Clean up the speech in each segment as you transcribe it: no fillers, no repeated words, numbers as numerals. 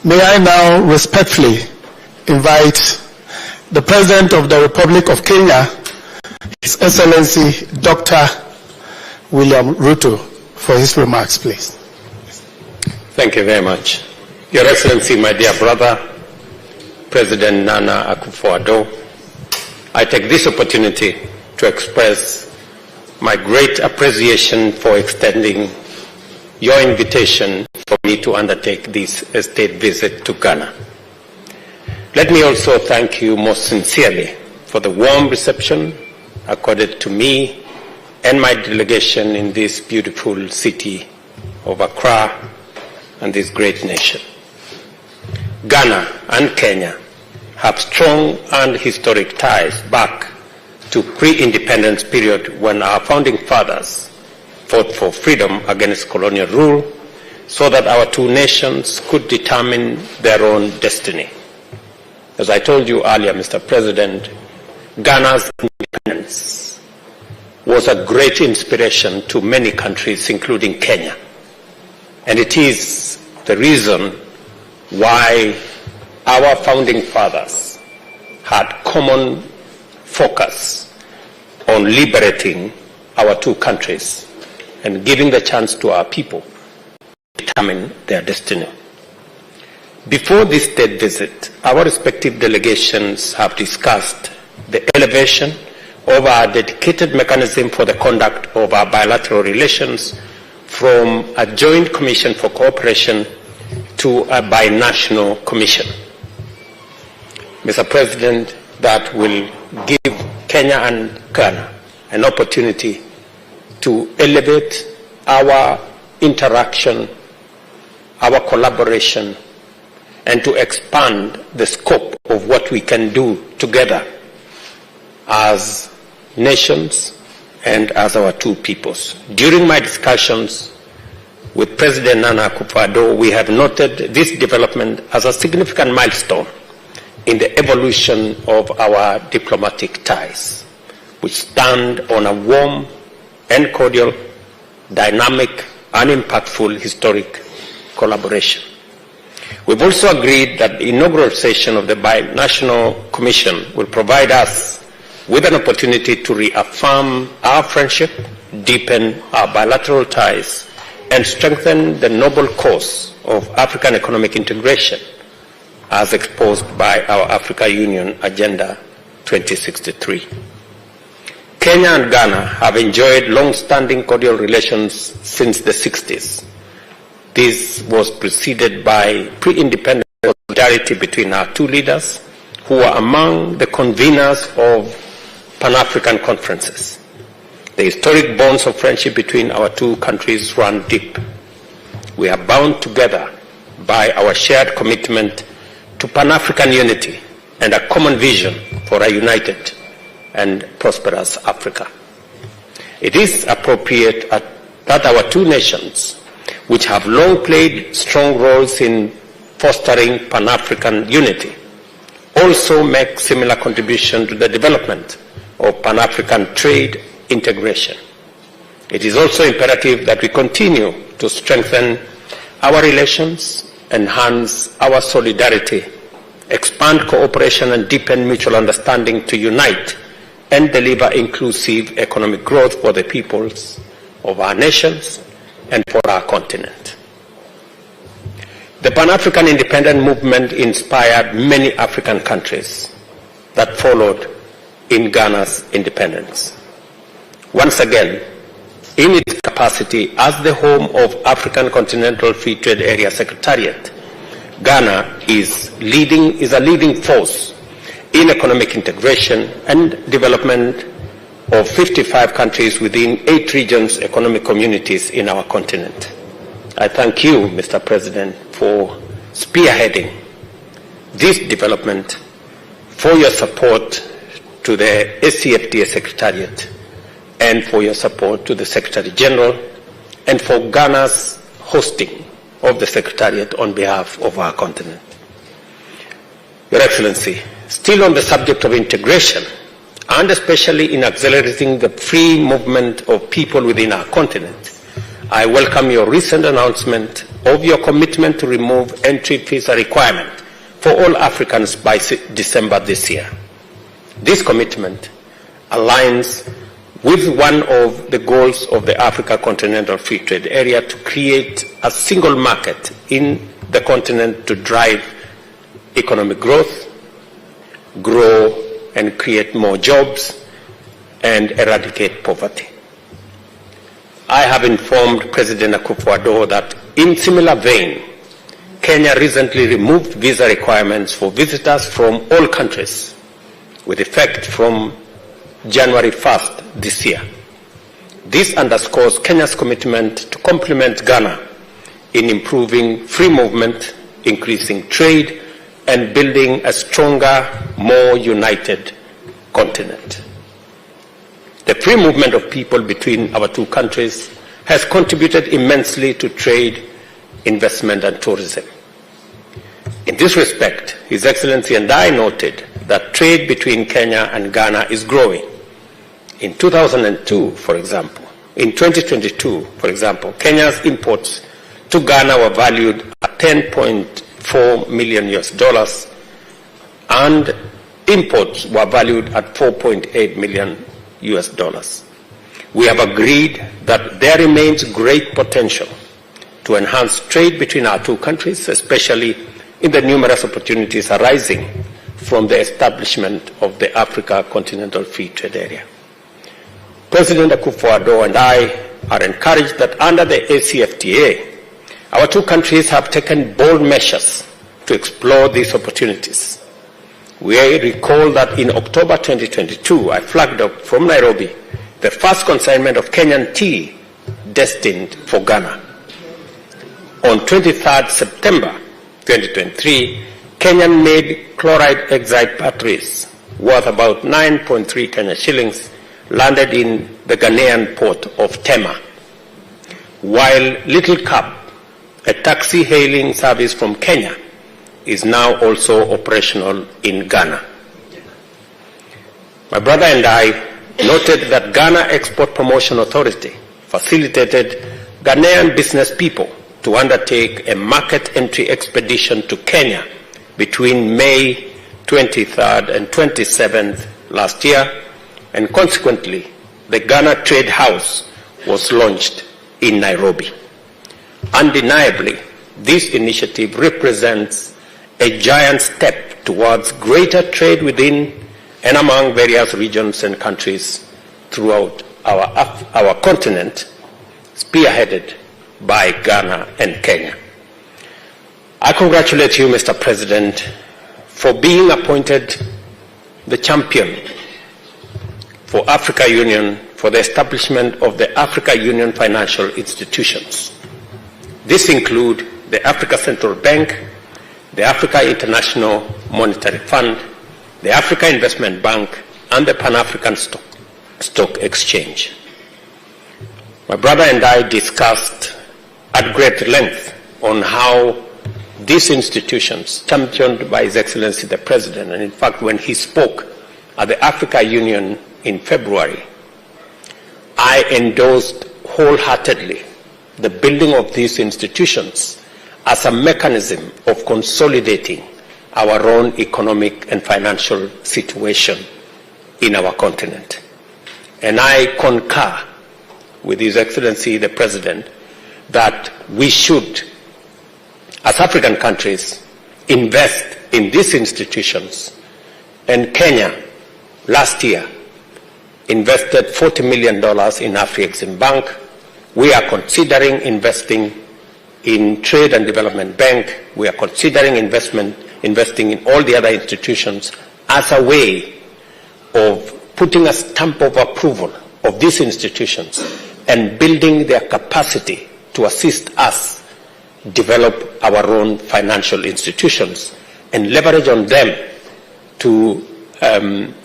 May I now respectfully invite the President of the Republic of Kenya, His Excellency Dr. William Ruto, for his remarks, please. Thank you very much. Your Excellency, my dear brother, President Nana Akufo-Addo, I take this opportunity to express my great appreciation for extending your invitation for me to undertake this state visit to Ghana. Let me also thank you most sincerely for the warm reception accorded to me and my delegation in this beautiful city of Accra and this great nation. Ghana and Kenya have strong and historic ties back to pre-independence period when our founding fathers fought for freedom against colonial rule so that our two nations could determine their own destiny. As I told you earlier, Mr. President, Ghana's independence was a great inspiration to many countries, including Kenya. And it is the reason why our founding fathers had common focus on liberating our two countries and giving the chance to our people to determine their destiny. Before this state visit, our respective delegations have discussed the elevation of our dedicated mechanism for the conduct of our bilateral relations from a joint commission for cooperation to a binational commission. Mr. President, that will give Kenya and Ghana an opportunity to elevate our interaction, our collaboration, and to expand the scope of what we can do together as nations and as our two peoples. During my discussions with President Nana Akufo-Addo, we have noted this development as a significant milestone in the evolution of our diplomatic ties, which stand on a warm and cordial, dynamic and impactful historic collaboration. We've also agreed that the inaugural session of the Binational Commission will provide us with an opportunity to reaffirm our friendship, deepen our bilateral ties, and strengthen the noble cause of African economic integration as exposed by our Africa Union Agenda 2063. Kenya and Ghana have enjoyed long-standing cordial relations since the 60s. This was preceded by pre-independence solidarity between our two leaders, who were among the conveners of Pan-African conferences. The historic bonds of friendship between our two countries run deep. We are bound together by our shared commitment to Pan-African unity and a common vision for a united and prosperous Africa. It is appropriate that our two nations, which have long played strong roles in fostering Pan-African unity, also make similar contribution to the development of Pan-African trade integration. It is also imperative that we continue to strengthen our relations, enhance our solidarity, expand cooperation and deepen mutual understanding to unite and deliver inclusive economic growth for the peoples of our nations and for our continent. The Pan-African independent movement inspired many African countries that followed in Ghana's independence. Once again, in its capacity as the home of African Continental Free Trade Area Secretariat, Ghana is a leading force in economic integration and development of 55 countries within 8 regions, economic communities in our continent. I thank you, Mr. President, for spearheading this development, for your support to the ACFTA Secretariat, and for your support to the Secretary General, and for Ghana's hosting of the Secretariat on behalf of our continent. Your Excellency, still on the subject of integration, and especially in accelerating the free movement of people within our continent, I welcome your recent announcement of your commitment to remove entry visa requirement for all Africans by December this year. This commitment aligns with one of the goals of the Africa Continental Free Trade Area to create a single market in the continent to drive economic growth, grow and create more jobs, and eradicate poverty. I have informed President Akufo-Addo that in similar vein, Kenya recently removed visa requirements for visitors from all countries with effect from January 1st this year. This underscores Kenya's commitment to complement Ghana in improving free movement, increasing trade, and building a stronger, more united continent. The free movement of people between our two countries has contributed immensely to trade, investment, and tourism. In this respect, His Excellency and I noted that trade between Kenya and Ghana is growing. In 2022, for example, in 2022, for example, Kenya's imports to Ghana were valued at $10.4 million US, and imports were valued at $4.8 million US. We have agreed that there remains great potential to enhance trade between our two countries, especially in the numerous opportunities arising from the establishment of the Africa Continental Free Trade Area. President Akufo-Addo and I are encouraged that under the ACFTA, our two countries have taken bold measures to explore these opportunities. We recall that in October 2022, I flagged up from Nairobi the first consignment of Kenyan tea destined for Ghana. On 23rd September 2023, Kenyan-made chloride-exide batteries worth about 9.3 Kenya shillings landed in the Ghanaian port of Tema, while Little Cab, a taxi-hailing service from Kenya, is now also operational in Ghana. My brother and I noted that Ghana Export Promotion Authority facilitated Ghanaian business people to undertake a market entry expedition to Kenya between May 23rd and 27th last year, and consequently, the Ghana Trade House was launched in Nairobi. Undeniably, this initiative represents a giant step towards greater trade within and among various regions and countries throughout our continent, spearheaded by Ghana and Kenya. I congratulate you, Mr. President, for being appointed the champion for Africa Union for the establishment of the Africa Union financial institutions. This include the Africa Central Bank, the Africa International Monetary Fund, the Africa Investment Bank, and the Pan-African Stock Exchange. My brother and I discussed at great length on how these institutions, championed by His Excellency the President, and in fact when he spoke at the Africa Union in February, I endorsed wholeheartedly the building of these institutions as a mechanism of consolidating our own economic and financial situation in our continent. And I concur with His Excellency the President that we should, as African countries, invest in these institutions. And Kenya, last year, invested $40 million in Afrexim Bank. We are considering investing in Trade and Development Bank. We are considering investing in all the other institutions as a way of putting a stamp of approval of these institutions and building their capacity to assist us develop our own financial institutions and leverage on them to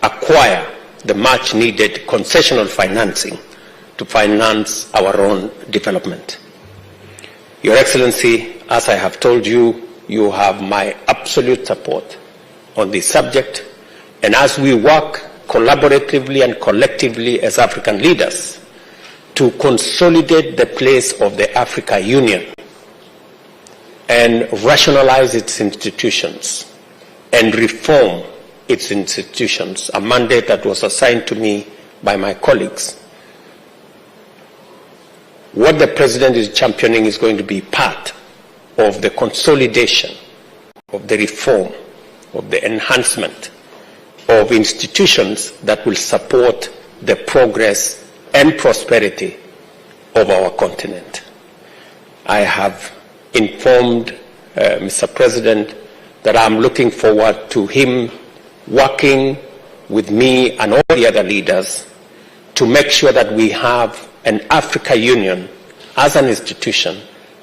acquire the much needed concessional financing to finance our own development. Your Excellency, as I have told you, you have my absolute support on this subject, and as we work collaboratively and collectively as African leaders to consolidate the place of the Africa Union and rationalize its institutions and reform its institutions, a mandate that was assigned to me by my colleagues. What the President is championing is going to be part of the consolidation, of the reform, of the enhancement of institutions that will support the progress and prosperity of our continent. I have informed Mr. President that I'm looking forward to him working with me and all the other leaders to make sure that we have an Africa Union as an institution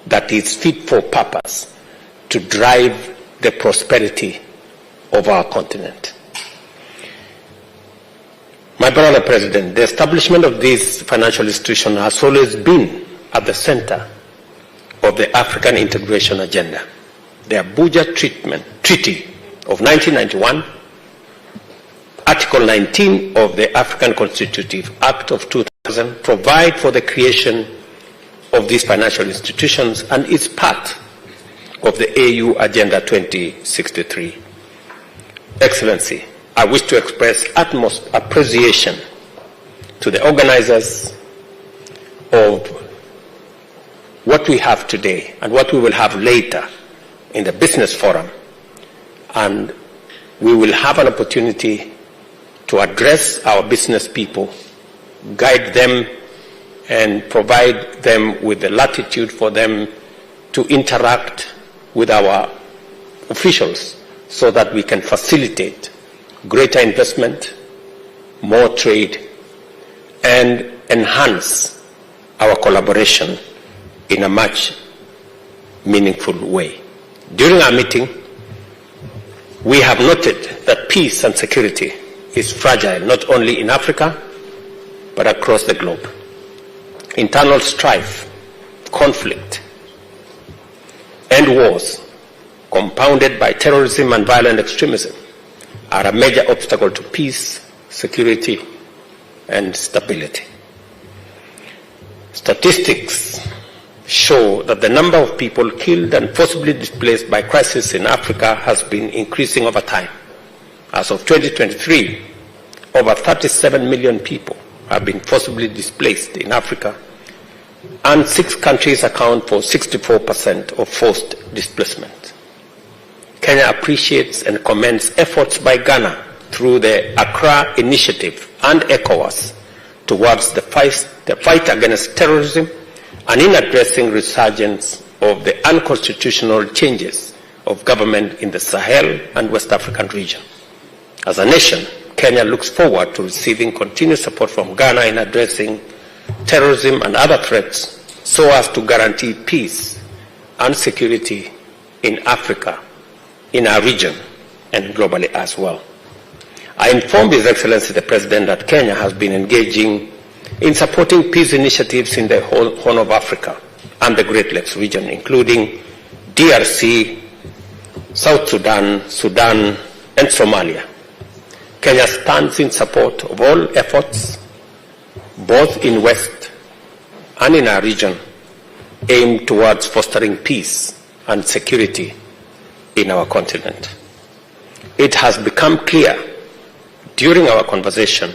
that is fit for purpose to drive the prosperity of our continent. My brother President, the establishment of this financial institution has always been at the center of the African integration agenda. The Abuja Treaty of 1991, Article 19 of the African Constitutive Act of 2000 provide for the creation of these financial institutions and is part of the AU Agenda 2063. Excellency, I wish to express utmost appreciation to the organizers of what we have today and what we will have later in the business forum, and we will have an opportunity to address our business people, guide them and provide them with the latitude for them to interact with our officials so that we can facilitate greater investment, more trade, and enhance our collaboration in a much meaningful way. During our meeting, we have noted that peace and security is fragile not only in Africa, but across the globe. Internal strife, conflict, and wars, compounded by terrorism and violent extremism, are a major obstacle to peace, security, and stability. Statistics show that the number of people killed and forcibly displaced by crisis in Africa has been increasing over time. As of 2023, over 37 million people have been forcibly displaced in Africa, and 6 countries account for 64% of forced displacement. Kenya appreciates and commends efforts by Ghana through the Accra Initiative and ECOWAS towards the fight against terrorism and in addressing resurgence of the unconstitutional changes of government in the Sahel and West African region. As a nation, Kenya looks forward to receiving continued support from Ghana in addressing terrorism and other threats so as to guarantee peace and security in Africa, in our region, and globally as well. I informed His Excellency the President that Kenya has been engaging in supporting peace initiatives in the whole Horn of Africa and the Great Lakes region, including DRC, South Sudan, Sudan, and Somalia. Kenya stands in support of all efforts, both in West and in our region, aimed towards fostering peace and security in our continent. It has become clear during our conversation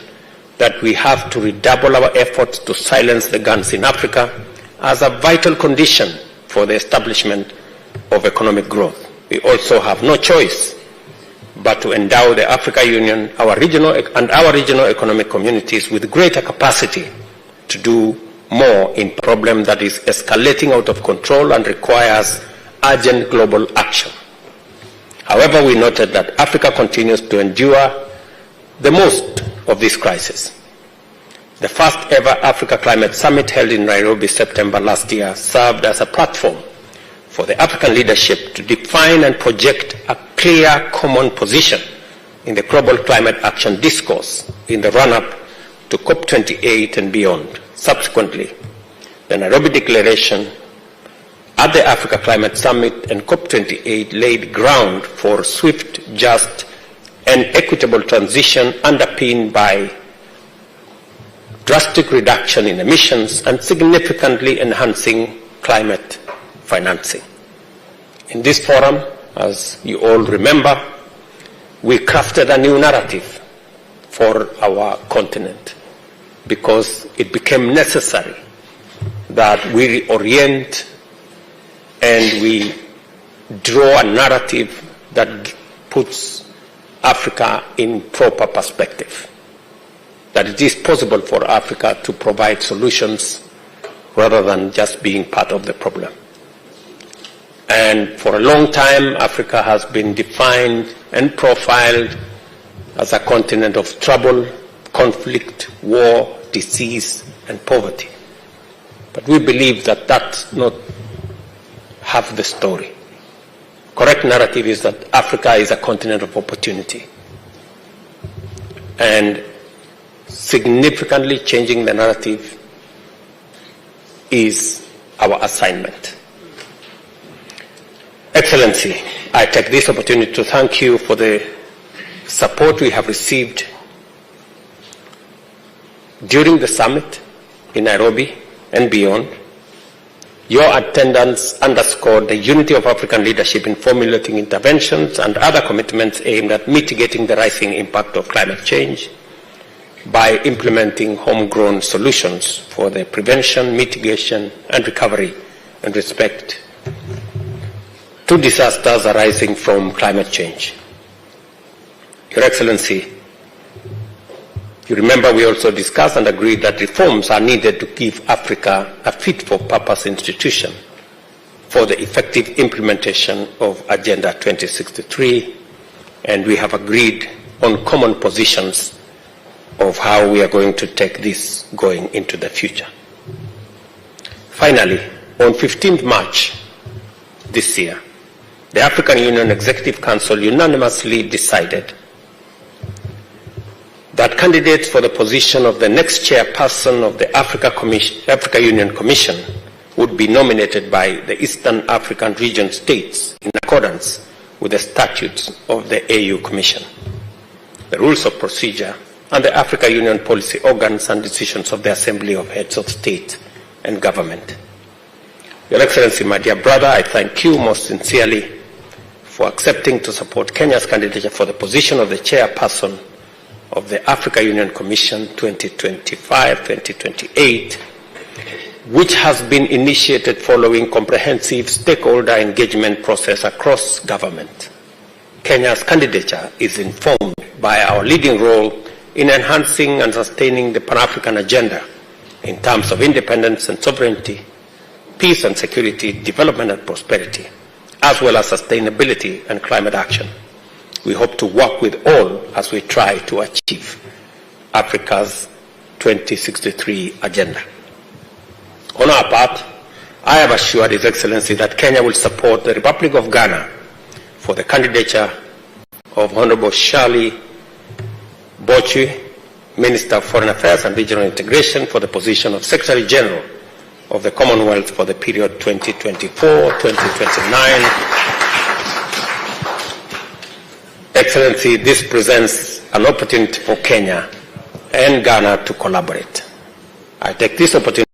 that we have to redouble our efforts to silence the guns in Africa as a vital condition for the establishment of economic growth. We also have no choice but to endow the Africa Union, our regional economic communities with greater capacity to do more in a problem that is escalating out of control and requires urgent global action. However, we noted that Africa continues to endure the most of this crisis. The first ever Africa Climate Summit held in Nairobi September last year served as a platform for the African leadership to define and project a clear common position in the global climate action discourse in the run-up to COP28 and beyond. Subsequently, the Nairobi Declaration at the Africa Climate Summit and COP28 laid ground for swift, just, and equitable transition underpinned by drastic reduction in emissions and significantly enhancing climate financing. In this forum, as you all remember, we crafted a new narrative for our continent because it became necessary that we reorient and we draw a narrative that puts Africa in proper perspective, that it is possible for Africa to provide solutions rather than just being part of the problem. And for a long time, Africa has been defined and profiled as a continent of trouble, conflict, war, disease, and poverty. But we believe that that's not half the story. Correct narrative is that Africa is a continent of opportunity. And significantly changing the narrative is our assignment. Excellency, I take this opportunity to thank you for the support we have received during the summit in Nairobi and beyond. Your attendance underscored the unity of African leadership in formulating interventions and other commitments aimed at mitigating the rising impact of climate change by implementing homegrown solutions for the prevention, mitigation, and recovery and respect to disasters arising from climate change. Your Excellency, you remember we also discussed and agreed that reforms are needed to give Africa a fit-for-purpose institution for the effective implementation of Agenda 2063, and we have agreed on common positions of how we are going to take this going into the future. Finally, on 15th March this year, the African Union Executive Council unanimously decided that candidates for the position of the next chairperson of the Africa Union Commission would be nominated by the Eastern African region states in accordance with the statutes of the AU Commission, the rules of procedure, and the Africa Union policy organs and decisions of the Assembly of Heads of State and Government. Your Excellency, my dear brother, I thank you most sincerely for accepting to support Kenya's candidature for the position of the chairperson of the Africa Union Commission 2025-2028, which has been initiated following comprehensive stakeholder engagement process across government. Kenya's candidature is informed by our leading role in enhancing and sustaining the Pan-African agenda in terms of independence and sovereignty, peace and security, development and prosperity, as well as sustainability and climate action. We hope to work with all as we try to achieve Africa's 2063 agenda. On our part, I have assured His Excellency that Kenya will support the Republic of Ghana for the candidature of Honorable Shirley Bochwe, Minister of Foreign Affairs and Regional Integration, for the position of Secretary General of the Commonwealth for the period 2024-2029. Excellency, this presents an opportunity for Kenya and Ghana to collaborate. I take this opportunity